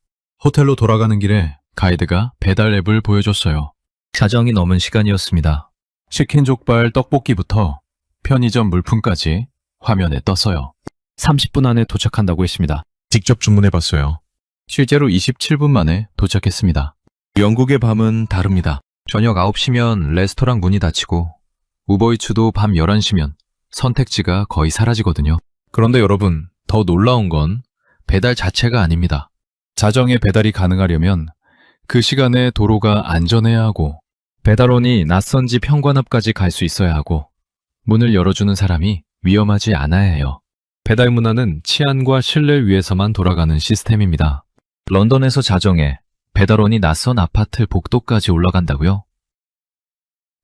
호텔로 돌아가는 길에 가이드가 배달 앱을 보여줬어요. 자정이 넘은 시간이었습니다. 치킨 족발 떡볶이부터 편의점 물품까지 화면에 떴어요. 30분 안에 도착한다고 했습니다. 직접 주문해봤어요. 실제로 27분 만에 도착했습니다. 영국의 밤은 다릅니다. 저녁 9시면 레스토랑 문이 닫히고 우버이츠도 밤 11시면 선택지가 거의 사라지거든요. 그런데 여러분, 더 놀라운 건 배달 자체가 아닙니다. 자정에 배달이 가능하려면 그 시간에 도로가 안전해야 하고 배달원이 낯선 집 현관 앞까지 갈 수 있어야 하고 문을 열어주는 사람이 위험하지 않아야 해요. 배달 문화는 치안과 신뢰를 위해서만 돌아가는 시스템입니다. 런던에서 자정에 배달원이 낯선 아파트 복도까지 올라간다고요?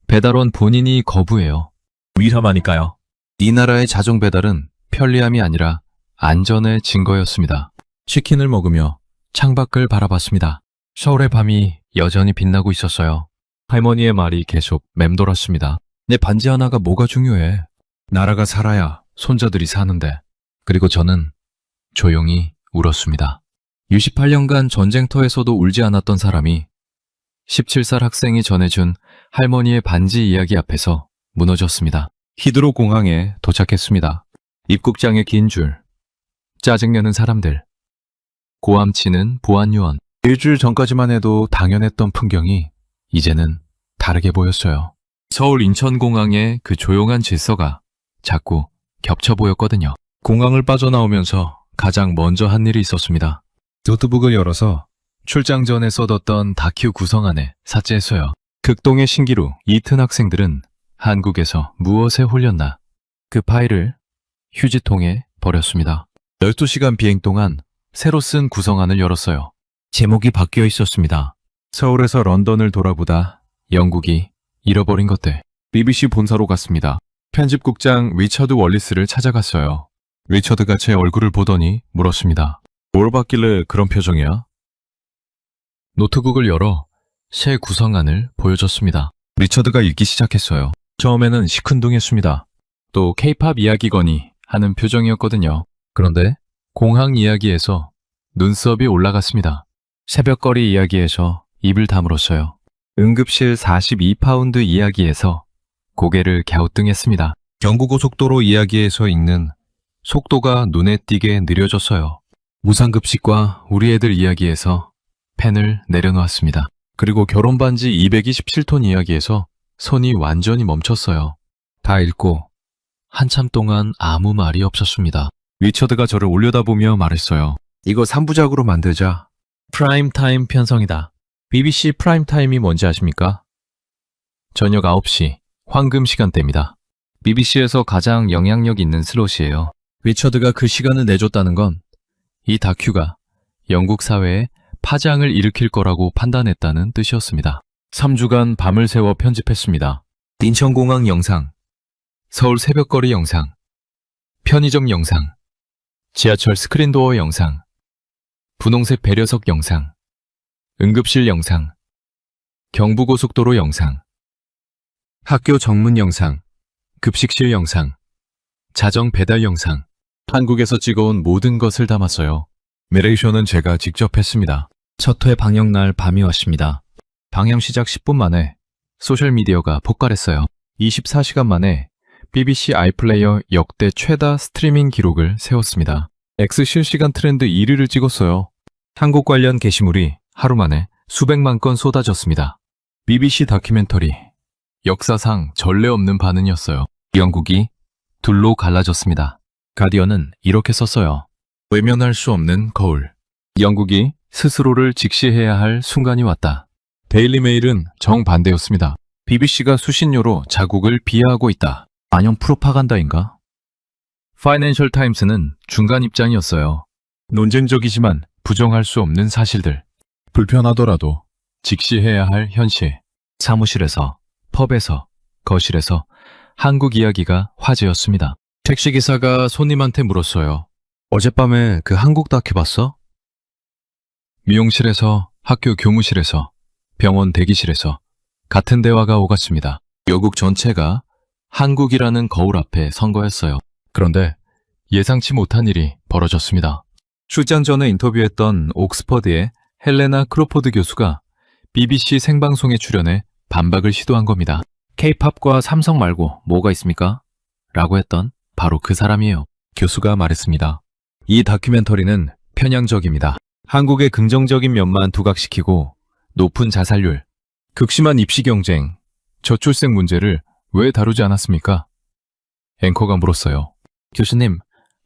배달원 본인이 거부해요. 위험하니까요. 이 나라의 자정 배달은 편리함이 아니라 안전의 증거였습니다. 치킨을 먹으며 창밖을 바라봤습니다. 서울의 밤이 여전히 빛나고 있었어요. 할머니의 말이 계속 맴돌았습니다. 내 반지 하나가 뭐가 중요해. 나라가 살아야 손자들이 사는데. 그리고 저는 조용히 울었습니다. 68년간 전쟁터에서도 울지 않았던 사람이 17살 학생이 전해준 할머니의 반지 이야기 앞에서 무너졌습니다. 히드로 공항에 도착했습니다. 입국장에 긴 줄, 짜증내는 사람들, 고함 치는 보안요원. 일주일 전까지만 해도 당연했던 풍경이 이제는 다르게 보였어요. 서울 인천공항의 그 조용한 질서가 자꾸 겹쳐 보였거든요. 공항을 빠져나오면서 가장 먼저 한 일이 있었습니다. 노트북을 열어서 출장 전에 써뒀던 다큐 구성안에 삭제했어요. 극동의 신기루 이튼 학생들은 한국에서 무엇에 홀렸나 그 파일을 휴지통에 버렸습니다. 12시간 비행 동안 새로 쓴 구성안을 열었어요. 제목이 바뀌어 있었습니다. 서울에서 런던을 돌아보다 영국이 잃어버린 것들. BBC 본사로 갔습니다. 편집국장 리처드 월리스를 찾아갔어요. 리처드가 제 얼굴을 보더니 물었습니다. 뭘 봤길래 그런 표정이야? 노트북을 열어 새 구성안을 보여줬습니다. 리처드가 읽기 시작했어요. 처음에는 시큰둥했습니다. 또 K-팝 이야기거니 하는 표정이었거든요. 그런데 공항 이야기에서 눈썹이 올라갔습니다. 새벽거리 이야기에서 입을 다물었어요. 응급실 42파운드 이야기에서 고개를 갸우뚱했습니다. 경부고속도로 이야기에서 읽는 속도가 눈에 띄게 느려졌어요. 무상급식과 우리 애들 이야기에서 펜을 내려놓았습니다. 그리고 결혼반지 227톤 이야기에서 손이 완전히 멈췄어요. 다 읽고 한참 동안 아무 말이 없었습니다. 리처드가 저를 올려다보며 말했어요. 이거 3부작으로 만들자. 프라임타임 편성이다. BBC 프라임타임이 뭔지 아십니까? 저녁 9시 황금 시간대입니다. BBC에서 가장 영향력 있는 슬롯이에요. 리처드가 그 시간을 내줬다는 건 이 다큐가 영국 사회에 파장을 일으킬 거라고 판단했다는 뜻이었습니다. 3주간 밤을 새워 편집했습니다. 인천공항 영상, 서울 새벽거리 영상, 편의점 영상, 지하철 스크린도어 영상, 분홍색 배려석 영상, 응급실 영상, 경부고속도로 영상, 학교 정문 영상, 급식실 영상, 자정 배달 영상, 한국에서 찍어온 모든 것을 담았어요. 메레이션은 제가 직접 했습니다. 첫 회 방영날 밤이 왔습니다. 방영 시작 10분 만에 소셜미디어가 폭발했어요. 24시간 만에 BBC 아이플레이어 역대 최다 스트리밍 기록을 세웠습니다. X 실시간 트렌드 1위를 찍었어요. 한국 관련 게시물이 하루 만에 수백만 건 쏟아졌습니다. BBC 다큐멘터리, 역사상 전례 없는 반응이었어요. 영국이 둘로 갈라졌습니다. 가디언은 이렇게 썼어요. 외면할 수 없는 거울. 영국이 스스로를 직시해야 할 순간이 왔다. 데일리 메일은 정반대였습니다. BBC가 수신료로 자국을 비하하고 있다. 안녕 프로파간다인가? 파이낸셜 타임스는 중간 입장이었어요. 논쟁적이지만 부정할 수 없는 사실들. 불편하더라도 직시해야 할 현실. 사무실에서, 펍에서, 거실에서 한국 이야기가 화제였습니다. 택시기사가 손님한테 물었어요. 어젯밤에 그 한국 다큐 봤어? 미용실에서, 학교 교무실에서, 병원 대기실에서 같은 대화가 오갔습니다. 영국 전체가 한국이라는 거울 앞에 선 거였어요. 그런데 예상치 못한 일이 벌어졌습니다. 출장 전에 인터뷰했던 옥스퍼드의 헬레나 크로포드 교수가 BBC 생방송에 출연해 반박을 시도한 겁니다. K-팝과 삼성 말고 뭐가 있습니까? 라고 했던 바로 그 사람이에요. 교수가 말했습니다. 이 다큐멘터리는 편향적입니다. 한국의 긍정적인 면만 두각시키고 높은 자살률, 극심한 입시 경쟁, 저출생 문제를 왜 다루지 않았습니까? 앵커가 물었어요. 교수님,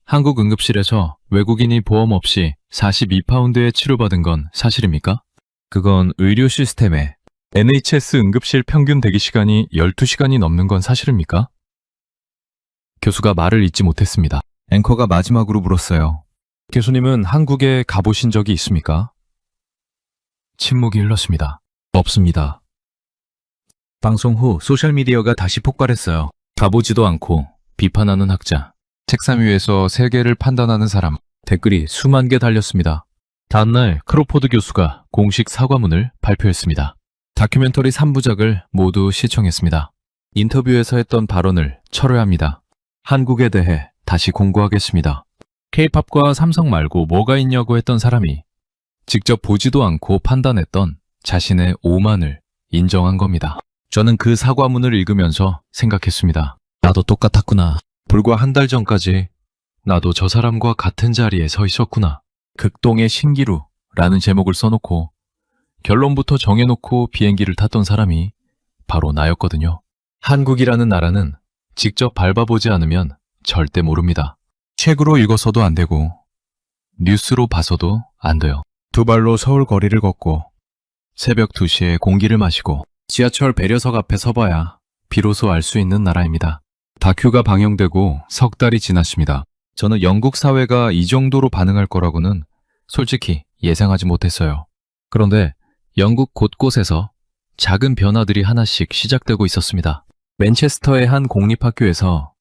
한국 응급실에서 외국인이 보험 없이 42파운드에 치료받은 건 사실입니까? 그건 의료 시스템에 NHS 응급실 평균 대기 시간이 12시간이 넘는 건 사실입니까? 교수가 말을 잇지 못했습니다. 앵커가 마지막으로 물었어요. 교수님은 한국에 가보신 적이 있습니까? 침묵이 흘렀습니다. 없습니다. 방송 후 소셜미디어가 다시 폭발했어요. 가보지도 않고 비판하는 학자, 책상 위에서 세계를 판단하는 사람, 댓글이 수만 개 달렸습니다. 다음날 크로포드 교수가 공식 사과문을 발표했습니다. 다큐멘터리 3부작을 모두 시청했습니다. 인터뷰에서 했던 발언을 철회합니다. 한국에 대해 다시 공부하겠습니다. K-팝과 삼성 말고 뭐가 있냐고 했던 사람이 직접 보지도 않고 판단했던 자신의 오만을 인정한 겁니다. 저는 그 사과문을 읽으면서 생각했습니다. 나도 똑같았구나. 불과 한 달 전까지 나도 저 사람과 같은 자리에 서 있었구나. 극동의 신기루라는 제목을 써놓고 결론부터 정해놓고 비행기를 탔던 사람이 바로 나였거든요. 한국이라는 나라는 직접 밟아보지 않으면 절대 모릅니다. 책으로 읽어서도 안 되고 뉴스로 봐서도 안 돼요. 두 발로 서울 거리를 걷고 새벽 2시에 공기를 마시고 지하철 배려석 앞에 서봐야 비로소 알 수 있는 나라입니다. 다큐가 방영되고 석 달이 지났습니다. 저는 영국 사회가 이 정도로 반응할 거라고는 솔직히 예상하지 못했어요. 그런데 영국 곳곳에서 작은 변화들이 하나씩 시작되고 있었습니다. 맨체스터의 한 공립학교에서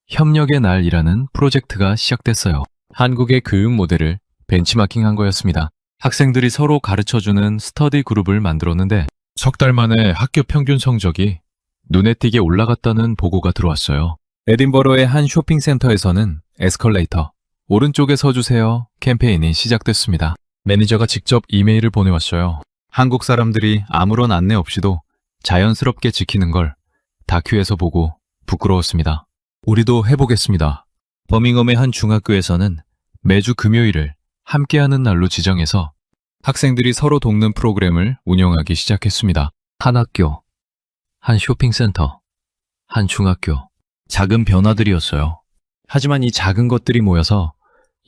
협력의 날이라는 프로젝트가 시작됐어요. 한국의 교육 모델을 벤치마킹한 거였습니다. 학생들이 서로 가르쳐주는 스터디 그룹을 만들었는데 석 달 만에 학교 평균 성적이 눈에 띄게 올라갔다는 보고가 들어왔어요. 에딘버러의 한 쇼핑센터에서는 에스컬레이터, 오른쪽에 서주세요 캠페인이 시작됐습니다. 매니저가 직접 이메일을 보내왔어요. 한국 사람들이 아무런 안내 없이도 자연스럽게 지키는 걸 다큐에서 보고 부끄러웠습니다. 우리도 해보겠습니다. 버밍엄의 한 중학교에서는 매주 금요일을 함께하는 날로 지정해서 학생들이 서로 돕는 프로그램을 운영하기 시작했습니다. 한 학교, 한 쇼핑센터, 한 중학교, 작은 변화들이었어요. 하지만 이 작은 것들이 모여서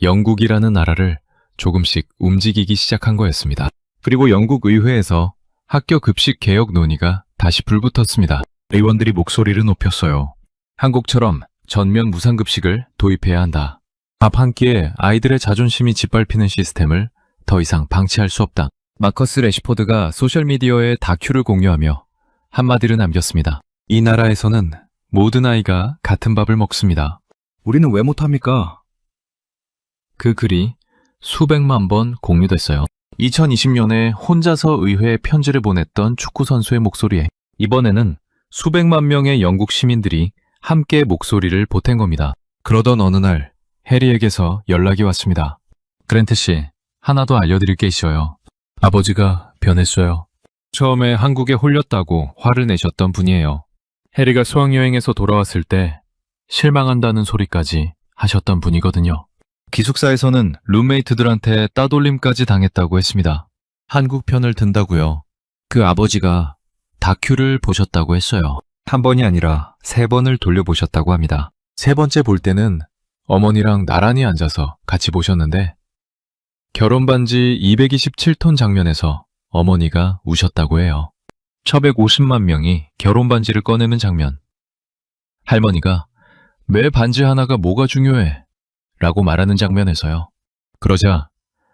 영국이라는 나라를 조금씩 움직이기 시작한 거였습니다. 그리고 영국 의회에서 학교 급식 개혁 논의가 다시 불붙었습니다. 의원들이 목소리를 높였어요. 한국처럼 전면 무상급식을 도입해야 한다. 밥 한 끼에 아이들의 자존심이 짓밟히는 시스템을 더 이상 방치할 수 없다. 마커스 레시포드가 소셜미디어에 다큐를 공유하며 한마디를 남겼습니다. 이 나라에서는 모든 아이가 같은 밥을 먹습니다. 우리는 왜 못합니까? 그 글이 수백만 번 공유됐어요. 2020년에 혼자서 의회에 편지를 보냈던 축구선수의 목소리에 이번에는 수백만 명의 영국 시민들이 함께 목소리를 보탠 겁니다. 그러던 어느 날 해리에게서 연락이 왔습니다. 그랜트 씨, 하나 더 알려드릴 게 있어요. 아버지가 변했어요. 처음에 한국에 홀렸다고 화를 내셨던 분이에요. 해리가 수학여행에서 돌아왔을 때 실망한다는 소리까지 하셨던 분이거든요. 기숙사에서는 룸메이트들한테 따돌림까지 당했다고 했습니다. 한국 편을 든다고요. 그 아버지가 다큐를 보셨다고 했어요. 한 번이 아니라 3번을 돌려보셨다고 합니다. 3번째 볼 때는 어머니랑 나란히 앉아서 같이 보셨는데 결혼 반지 227톤 장면에서 어머니가 우셨다고 해요. 1150만 명이 결혼 반지를 꺼내는 장면. 할머니가 매 반지 하나가 뭐가 중요해? 라고 말하는 장면에서요. 그러자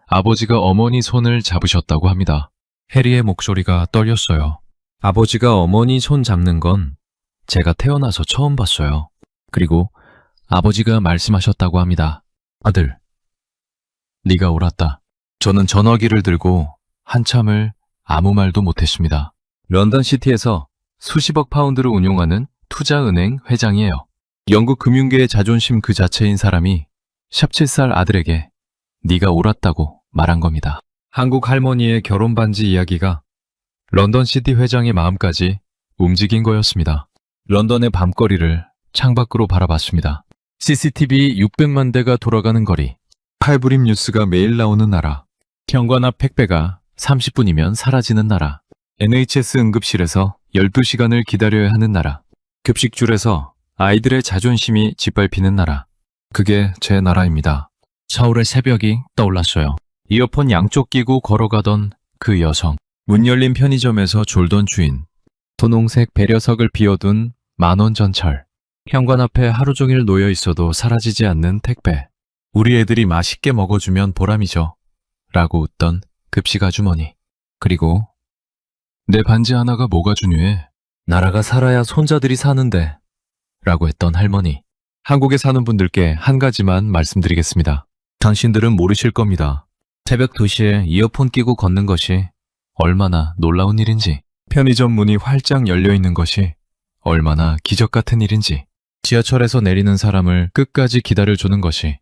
아버지가 어머니 손을 잡으셨다고 합니다. 해리의 목소리가 떨렸어요. 아버지가 어머니 손 잡는 건 제가 태어나서 처음 봤어요. 그리고 아버지가 말씀하셨다고 합니다. 아들, 네가 옳았다. 저는 전화기를 들고 한참을 아무 말도 못했습니다. 런던 시티에서 수십억 파운드를 운용하는 투자은행 회장이에요. 영국 금융계의 자존심 그 자체인 사람이 17살 아들에게 네가 옳았다고 말한 겁니다. 한국 할머니의 결혼 반지 이야기가 런던 시티 회장의 마음까지 움직인 거였습니다. 런던의 밤거리를 창밖으로 바라봤습니다. CCTV 600만 대가 돌아가는 거리, 팔부림 뉴스가 매일 나오는 나라, 현관 앞 택배가 30분이면 사라지는 나라, NHS 응급실에서 12시간을 기다려야 하는 나라, 급식줄에서 아이들의 자존심이 짓밟히는 나라. 그게 제 나라입니다. 서울의 새벽이 떠올랐어요. 이어폰 양쪽 끼고 걸어가던 그 여성, 문 열린 편의점에서 졸던 주인, 분홍색 배려석을 비워둔 만원 전철, 현관 앞에 하루 종일 놓여 있어도 사라지지 않는 택배. 우리 애들이 맛있게 먹어주면 보람이죠. 라고 웃던 급식 아주머니. 그리고 내 반지 하나가 뭐가 중요해? 나라가 살아야 손자들이 사는데. 라고 했던 할머니. 한국에 사는 분들께 한 가지만 말씀드리겠습니다. 당신들은 모르실 겁니다. 새벽 2시에 이어폰 끼고 걷는 것이 얼마나 놀라운 일인지, 편의점 문이 활짝 열려 있는 것이 얼마나 기적 같은 일인지, 지하철에서 내리는 사람을 끝까지 기다려주는 것이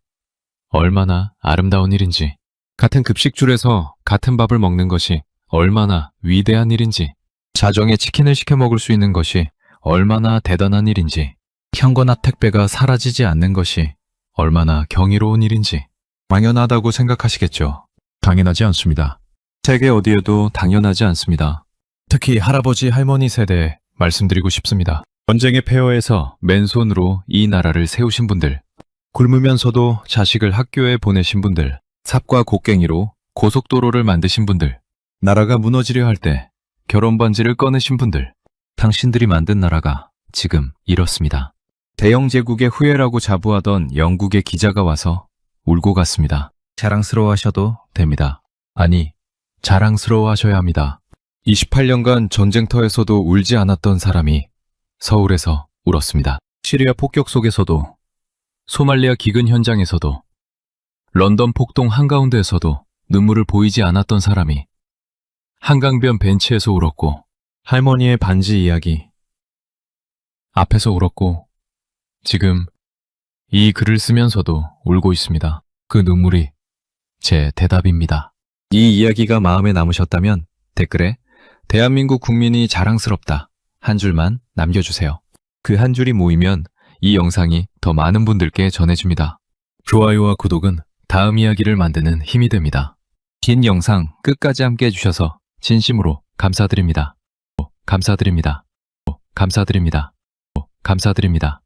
얼마나 아름다운 일인지, 같은 급식줄에서 같은 밥을 먹는 것이 얼마나 위대한 일인지, 자정에 치킨을 시켜 먹을 수 있는 것이 얼마나 대단한 일인지, 현관 앞 택배가 사라지지 않는 것이 얼마나 경이로운 일인지. 당연하다고 생각하시겠죠. 당연하지 않습니다. 세계 어디에도 당연하지 않습니다. 특히 할아버지 할머니 세대에 말씀드리고 싶습니다. 전쟁의 폐허에서 맨손으로 이 나라를 세우신 분들, 굶으면서도 자식을 학교에 보내신 분들, 삽과 곡괭이로 고속도로를 만드신 분들, 나라가 무너지려 할 때 결혼 반지를 꺼내신 분들, 당신들이 만든 나라가 지금 이렇습니다. 대영 제국의 후예라고 자부하던 영국의 기자가 와서 울고 갔습니다. 자랑스러워하셔도 됩니다. 아니, 자랑스러워하셔야 합니다. 28년간 전쟁터에서도 울지 않았던 사람이 서울에서 울었습니다. 시리아 폭격 속에서도, 소말리아 기근 현장에서도, 런던 폭동 한가운데에서도 눈물을 보이지 않았던 사람이 한강변 벤치에서 울었고, 할머니의 반지 이야기 앞에서 울었고, 지금 이 글을 쓰면서도 울고 있습니다. 그 눈물이 제 대답입니다. 이 이야기가 마음에 남으셨다면 댓글에 대한민국 국민이 자랑스럽다 한 줄만 남겨주세요. 그 한 줄이 모이면 이 영상이 더 많은 분들께 전해집니다. 좋아요와 구독은 다음 이야기를 만드는 힘이 됩니다. 긴 영상 끝까지 함께 해주셔서 진심으로 감사드립니다. 감사드립니다. 감사드립니다. 감사드립니다.